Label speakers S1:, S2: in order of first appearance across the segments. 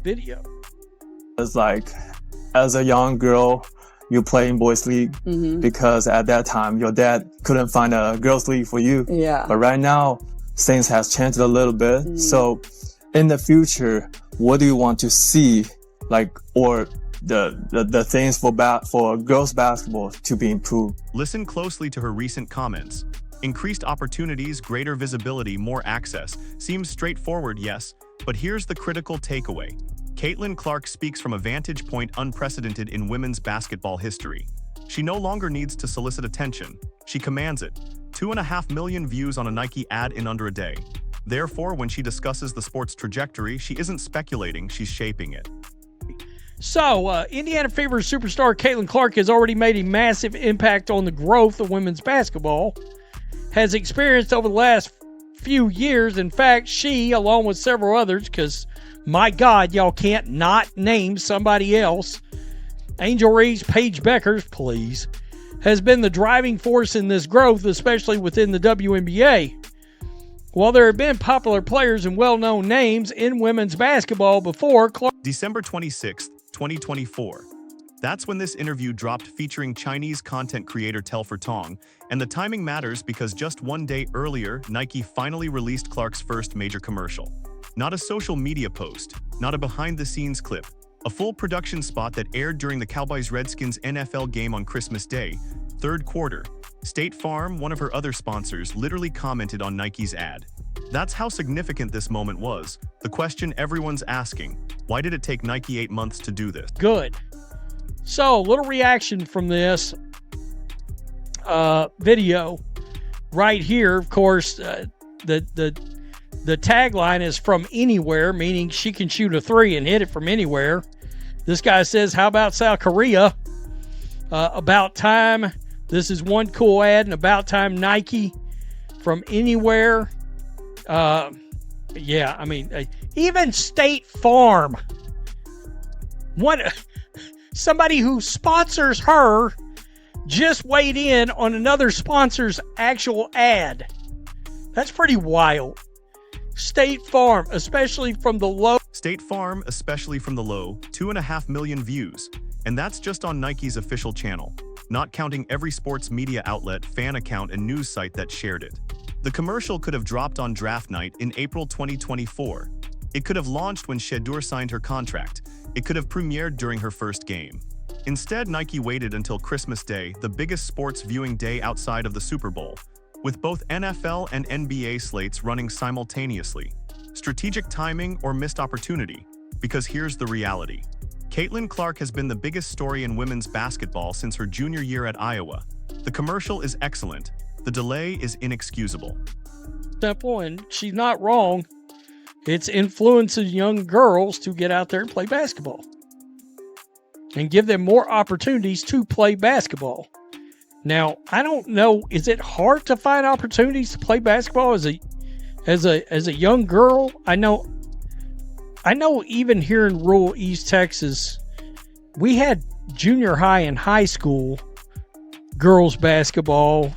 S1: video.
S2: It's like, as a young girl, you play in boys league because at that time your dad couldn't find a girls league for you.
S3: Yeah.
S2: But right now, things has changed a little bit. So in the future, what do you want to see, like, or the things for girls basketball to be improved?
S4: Listen closely to her recent comments. Increased opportunities, greater visibility, more access. Seems straightforward, yes, but here's the critical takeaway. Caitlin Clark speaks from a vantage point unprecedented in women's basketball history. She no longer needs to solicit attention. She commands it. 2.5 million views on a Nike ad in under a day. Therefore, when she discusses the sport's trajectory, she isn't speculating, she's shaping it.
S1: So, Indiana Fever superstar Caitlin Clark has already made a massive impact on the growth of women's basketball, has experienced over the last few years. In fact, she, along with several others, because my God, y'all can't not name somebody else, Angel Reese, Paige Beckers, please, has been the driving force in this growth, especially within the WNBA. While there have been popular players and well-known names in women's basketball before, Clark...
S4: December 26, 2024. That's when this interview dropped, featuring Chinese content creator Telfer Tong, and the timing matters because just one day earlier, Nike finally released Clark's first major commercial. Not a social media post, not a behind-the-scenes clip, a full production spot that aired during the Cowboys-Redskins NFL game on Christmas Day, third quarter. State Farm, one of her other sponsors, literally commented on Nike's ad. That's how significant this moment was. The question everyone's asking, why did it take Nike 8 months to do this?
S1: Good. So, a little reaction from this video right here. Of course, the tagline is "from anywhere," meaning she can shoot a three and hit it from anywhere. This guy says, how about South Korea? About time. This is one cool ad, and about time Nike from anywhere. Yeah, I mean, even State Farm. Somebody who sponsors her just weighed in on another sponsor's actual ad. That's pretty wild. State Farm, especially from the low.
S4: State Farm, especially from the low, 2.5 million views. And that's just on Nike's official channel, not counting every sports media outlet, fan account, and news site that shared it. The commercial could have dropped on draft night in April 2024. It could have launched when Shedur signed her contract. It could have premiered during her first game. Instead, Nike waited until Christmas Day, the biggest sports viewing day outside of the Super Bowl, with both NFL and NBA slates running simultaneously. Strategic timing or missed opportunity? Because here's the reality. Caitlin Clark has been the biggest story in women's basketball since her junior year at Iowa. The commercial is excellent. The delay is inexcusable.
S1: Simple, and she's not wrong. It's influencing young girls to get out there and play basketball and give them more opportunities to play basketball. Now, I don't know, is it hard to find opportunities to play basketball as a young girl? I know even here in rural East Texas, we had junior high and high school girls basketball,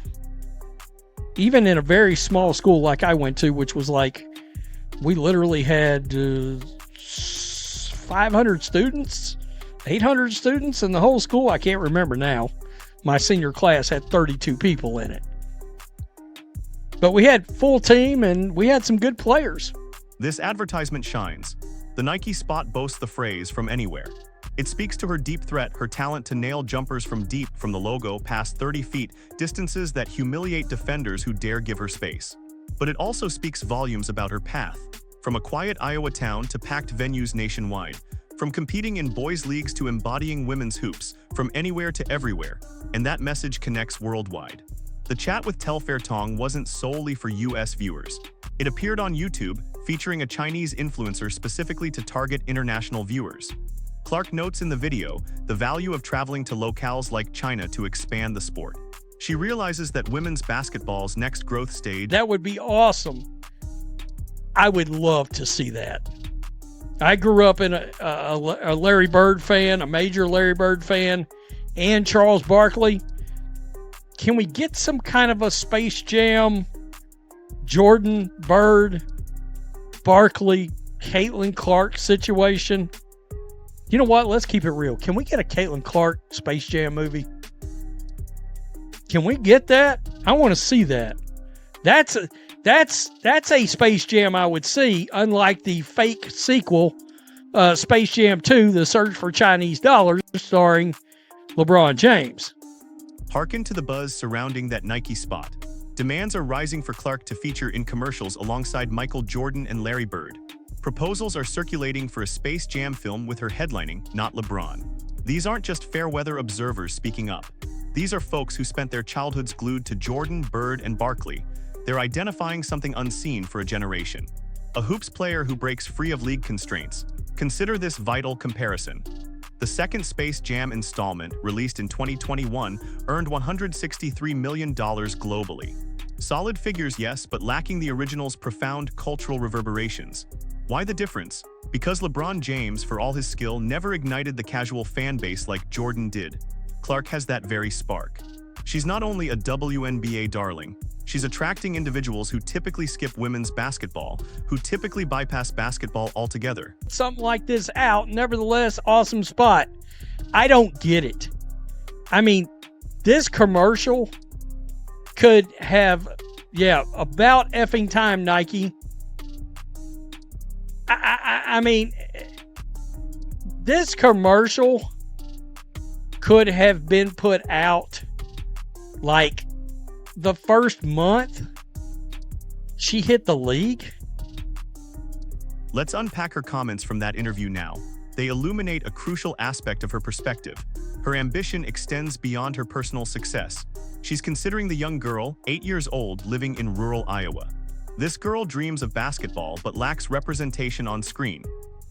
S1: even in a very small school like I went to, which was like, we literally had 500 students, 800 students in the whole school. I can't remember now. My senior class had 32 people in it. But we had full team and we had some good players.
S4: This advertisement shines. The Nike spot boasts the phrase "from anywhere." It speaks to her deep threat, her talent to nail jumpers from deep from the logo past 30 feet, distances that humiliate defenders who dare give her space. But it also speaks volumes about her path. From a quiet Iowa town to packed venues nationwide. From competing in boys' leagues to embodying women's hoops. From anywhere to everywhere. And that message connects worldwide. The chat with Telfer Tong wasn't solely for US viewers. It appeared on YouTube, featuring a Chinese influencer specifically to target international viewers. Clark notes in the video the value of traveling to locales like China to expand the sport. She realizes that women's basketball's next growth stage...
S1: That would be awesome. I would love to see that. I grew up in a Larry Bird fan, a major Larry Bird fan, and Charles Barkley. Can we get some kind of a Space Jam, Jordan, Bird, Barkley Caitlin Clark situation. You know what? Let's keep it real. Can we get a Caitlin Clark Space Jam movie? Can we get that? I want to see that. That's a Space Jam I would see, unlike the fake sequel, Space Jam 2, The Search for Chinese Dollars, starring LeBron James.
S4: Hearken to the buzz surrounding that Nike spot. Demands are rising for Clark to feature in commercials alongside Michael Jordan and Larry Bird. Proposals are circulating for a Space Jam film with her headlining, not LeBron. These aren't just fair weather observers speaking up. These are folks who spent their childhoods glued to Jordan, Bird, and Barkley. They're identifying something unseen for a generation. A hoops player who breaks free of league constraints. Consider this vital comparison. The second Space Jam installment, released in 2021, earned $163 million globally. Solid figures, yes, but lacking the original's profound cultural reverberations. Why the difference? Because LeBron James, for all his skill, never ignited the casual fan base like Jordan did. Clark has that very spark. She's not only a WNBA darling, she's attracting individuals who typically skip women's basketball, who typically bypass basketball altogether.
S1: Something like this out, nevertheless, awesome spot. I don't get it. I mean, this commercial could have, about effing time, Nike. I mean, this commercial could have been put out like the first month she hit the league.
S4: Let's unpack her comments from that interview now. They illuminate a crucial aspect of her perspective. Her ambition extends beyond her personal success. She's considering the young girl, 8 years old, living in rural Iowa. This girl dreams of basketball but lacks representation on screen.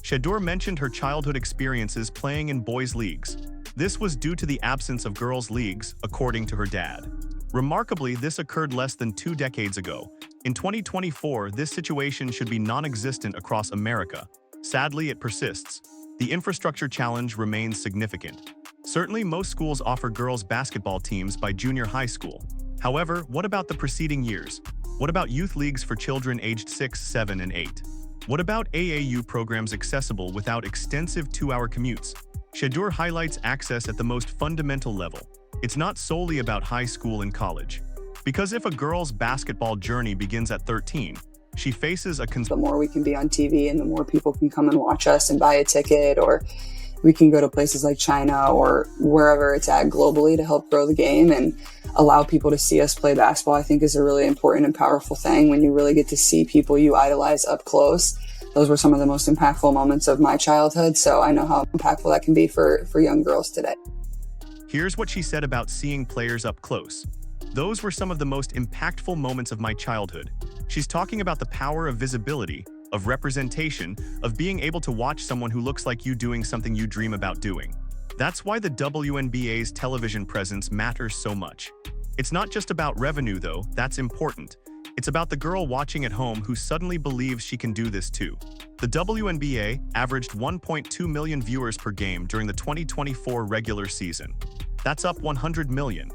S4: Shadur mentioned her childhood experiences playing in boys' leagues. This was due to the absence of girls' leagues, according to her dad. Remarkably, this occurred less than 2 decades ago. In 2024, this situation should be non-existent across America. Sadly, it persists. The infrastructure challenge remains significant. Certainly, most schools offer girls' basketball teams by junior high school. However, what about the preceding years? What about youth leagues for children aged 6, 7, and 8? What about AAU programs accessible without extensive 2-hour commutes? Shadur highlights access at the most fundamental level. It's not solely about high school and college. Because if a girl's basketball journey begins at 13, she faces a
S3: the more we can be on TV and the more people can come and watch us and buy a ticket, or we can go to places like China or wherever it's at globally to help grow the game and allow people to see us play basketball, I think is a really important and powerful thing when you really get to see people you idolize up close. Those were some of the most impactful moments of my childhood, so I know how impactful that can be for young girls today.
S4: Here's what she said about seeing players up close. Those were some of the most impactful moments of my childhood. She's talking about the power of visibility, of representation, of being able to watch someone who looks like you doing something you dream about doing. That's why the WNBA's television presence matters so much. It's not just about revenue, though, that's important. It's about the girl watching at home who suddenly believes she can do this too. The WNBA averaged 1.2 million viewers per game during the 2024 regular season. That's up 100 million.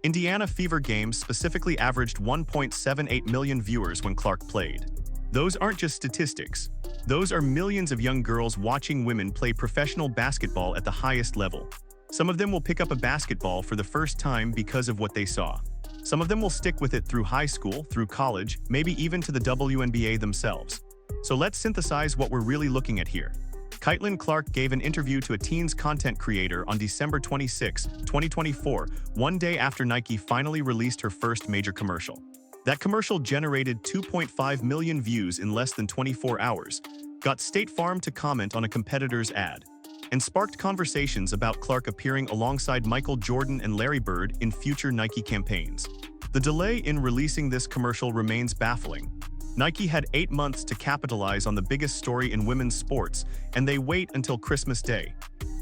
S4: Indiana Fever games specifically averaged 1.78 million viewers when Clark played. Those aren't just statistics. Those are millions of young girls watching women play professional basketball at the highest level. Some of them will pick up a basketball for the first time because of what they saw. Some of them will stick with it through high school, through college, maybe even to the WNBA themselves. So let's synthesize what we're really looking at here. Caitlin Clark gave an interview to a teens content creator on December 26, 2024, one day after Nike finally released her first major commercial. That commercial generated 2.5 million views in less than 24 hours, got State Farm to comment on a competitor's ad, and sparked conversations about Clark appearing alongside Michael Jordan and Larry Bird in future Nike campaigns. The delay in releasing this commercial remains baffling. Nike had 8 months to capitalize on the biggest story in women's sports, and they wait until Christmas Day.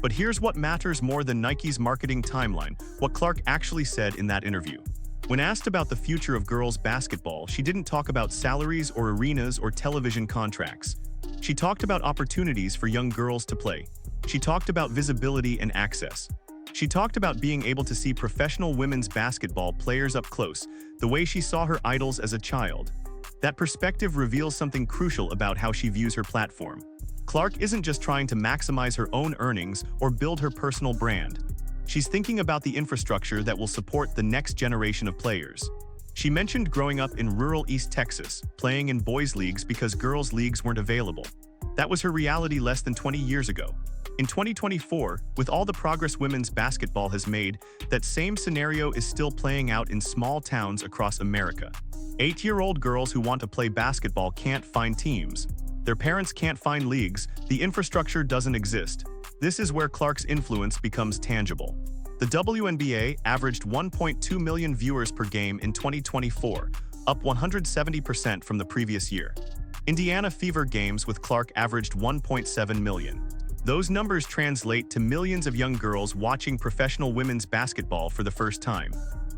S4: But here's what matters more than Nike's marketing timeline, what Clark actually said in that interview. When asked about the future of girls' basketball, she didn't talk about salaries or arenas or television contracts. She talked about opportunities for young girls to play. She talked about visibility and access. She talked about being able to see professional women's basketball players up close, the way she saw her idols as a child. That perspective reveals something crucial about how she views her platform. Clark isn't just trying to maximize her own earnings or build her personal brand. She's thinking about the infrastructure that will support the next generation of players. She mentioned growing up in rural East Texas, playing in boys' leagues because girls' leagues weren't available. That was her reality less than 20 years ago. In 2024, with all the progress women's basketball has made, that same scenario is still playing out in small towns across America. 8-year-old girls who want to play basketball can't find teams. Their parents can't find leagues, the infrastructure doesn't exist. This is where Clark's influence becomes tangible. The WNBA averaged 1.2 million viewers per game in 2024, up 170% from the previous year. Indiana Fever games with Clark averaged 1.7 million. Those numbers translate to millions of young girls watching professional women's basketball for the first time.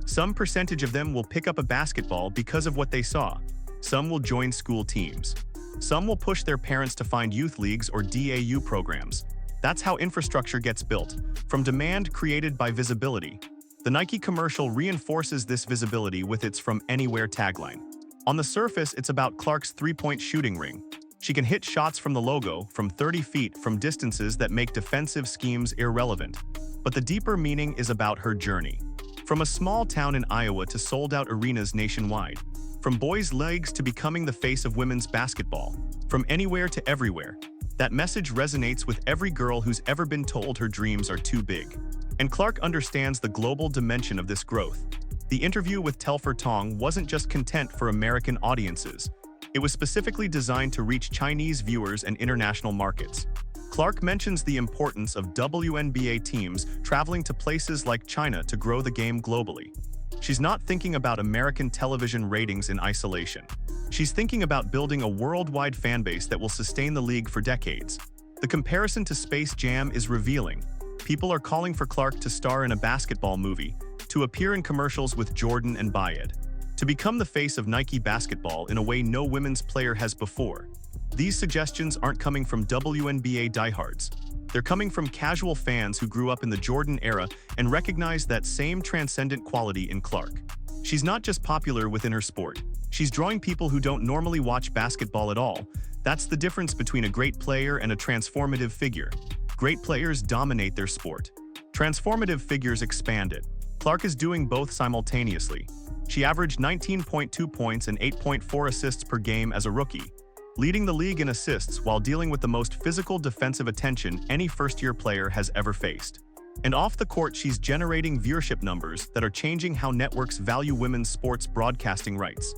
S4: Some percentage of them will pick up a basketball because of what they saw. Some will join school teams. Some will push their parents to find youth leagues or DAU programs. That's how infrastructure gets built, from demand created by visibility. The Nike commercial reinforces this visibility with its "From Anywhere" tagline. On the surface, it's about Clark's three-point shooting ring. She can hit shots from the logo from 30 feet from distances that make defensive schemes irrelevant. But the deeper meaning is about her journey. From a small town in Iowa to sold-out arenas nationwide. From boys' leagues to becoming the face of women's basketball. From anywhere to everywhere. That message resonates with every girl who's ever been told her dreams are too big. And Clark understands the global dimension of this growth. The interview with Telfer Tong wasn't just content for American audiences. It was specifically designed to reach Chinese viewers and international markets. Clark mentions the importance of WNBA teams traveling to places like China to grow the game globally. She's not thinking about American television ratings in isolation. She's thinking about building a worldwide fanbase that will sustain the league for decades. The comparison to Space Jam is revealing. People are calling for Clark to star in a basketball movie, to appear in commercials with Jordan and Bayed, to become the face of Nike basketball in a way no women's player has before. These suggestions aren't coming from WNBA diehards. They're coming from casual fans who grew up in the Jordan era and recognize that same transcendent quality in Clark. She's not just popular within her sport. She's drawing people who don't normally watch basketball at all. That's the difference between a great player and a transformative figure. Great players dominate their sport. Transformative figures expand it. Clark is doing both simultaneously. She averaged 19.2 points and 8.4 assists per game as a rookie, leading the league in assists while dealing with the most physical defensive attention any first-year player has ever faced. And off the court, she's generating viewership numbers that are changing how networks value women's sports broadcasting rights.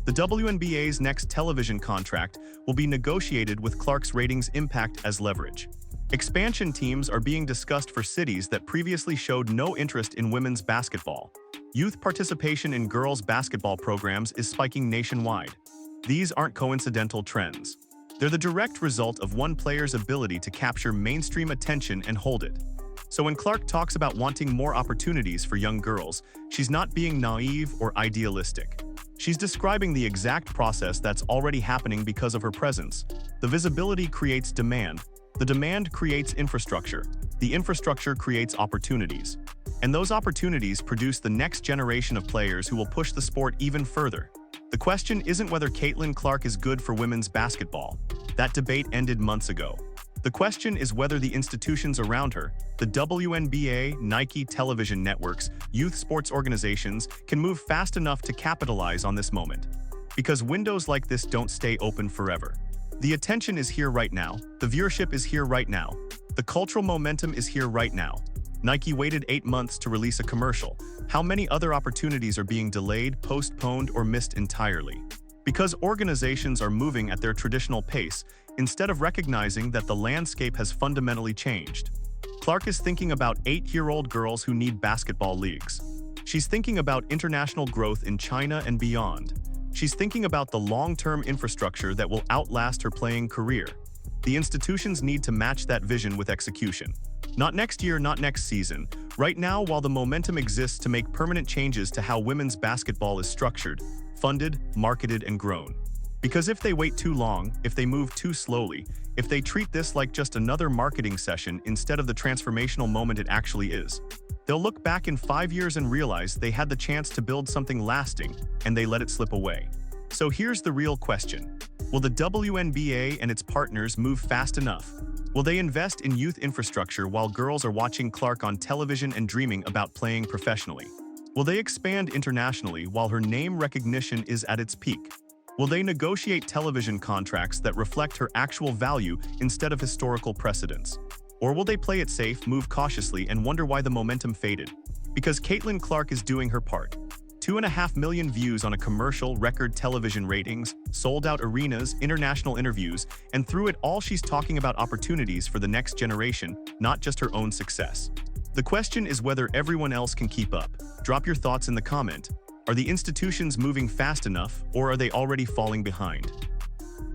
S4: The WNBA's next television contract will be negotiated with Clark's ratings impact as leverage. Expansion teams are being discussed for cities that previously showed no interest in women's basketball. Youth participation in girls' basketball programs is spiking nationwide. These aren't coincidental trends. They're the direct result of one player's ability to capture mainstream attention and hold it. So when Clark talks about wanting more opportunities for young girls, she's not being naive or idealistic. She's describing the exact process that's already happening because of her presence. The visibility creates demand. The demand creates infrastructure. The infrastructure creates opportunities. And those opportunities produce the next generation of players who will push the sport even further. The question isn't whether Caitlin Clark is good for women's basketball. That debate ended months ago. The question is whether the institutions around her, the WNBA, Nike television networks, youth sports organizations, can move fast enough to capitalize on this moment. Because windows like this don't stay open forever. The attention is here right now. The viewership is here right now. The cultural momentum is here right now. Nike waited 8 months to release a commercial. How many other opportunities are being delayed, postponed, or missed entirely? Because organizations are moving at their traditional pace, instead of recognizing that the landscape has fundamentally changed. Clark is thinking about 8-year-old girls who need basketball leagues. She's thinking about international growth in China and beyond. She's thinking about the long-term infrastructure that will outlast her playing career. The institutions need to match that vision with execution. Not next year, not next season. Right now, while the momentum exists to make permanent changes to how women's basketball is structured, funded, marketed, and grown. Because if they wait too long, if they move too slowly, if they treat this like just another marketing session instead of the transformational moment it actually is, they'll look back in 5 years and realize they had the chance to build something lasting, and they let it slip away. So here's the real question. Will the WNBA and its partners move fast enough? Will they invest in youth infrastructure while girls are watching Clark on television and dreaming about playing professionally? Will they expand internationally while her name recognition is at its peak? Will they negotiate television contracts that reflect her actual value instead of historical precedents? Or will they play it safe, move cautiously, and wonder why the momentum faded? Because Caitlin Clark is doing her part. 2.5 million views on a commercial, record television ratings, sold-out arenas, international interviews, and through it all she's talking about opportunities for the next generation, not just her own success. The question is whether everyone else can keep up. Drop your thoughts in the comment. Are the institutions moving fast enough, or are they already falling behind?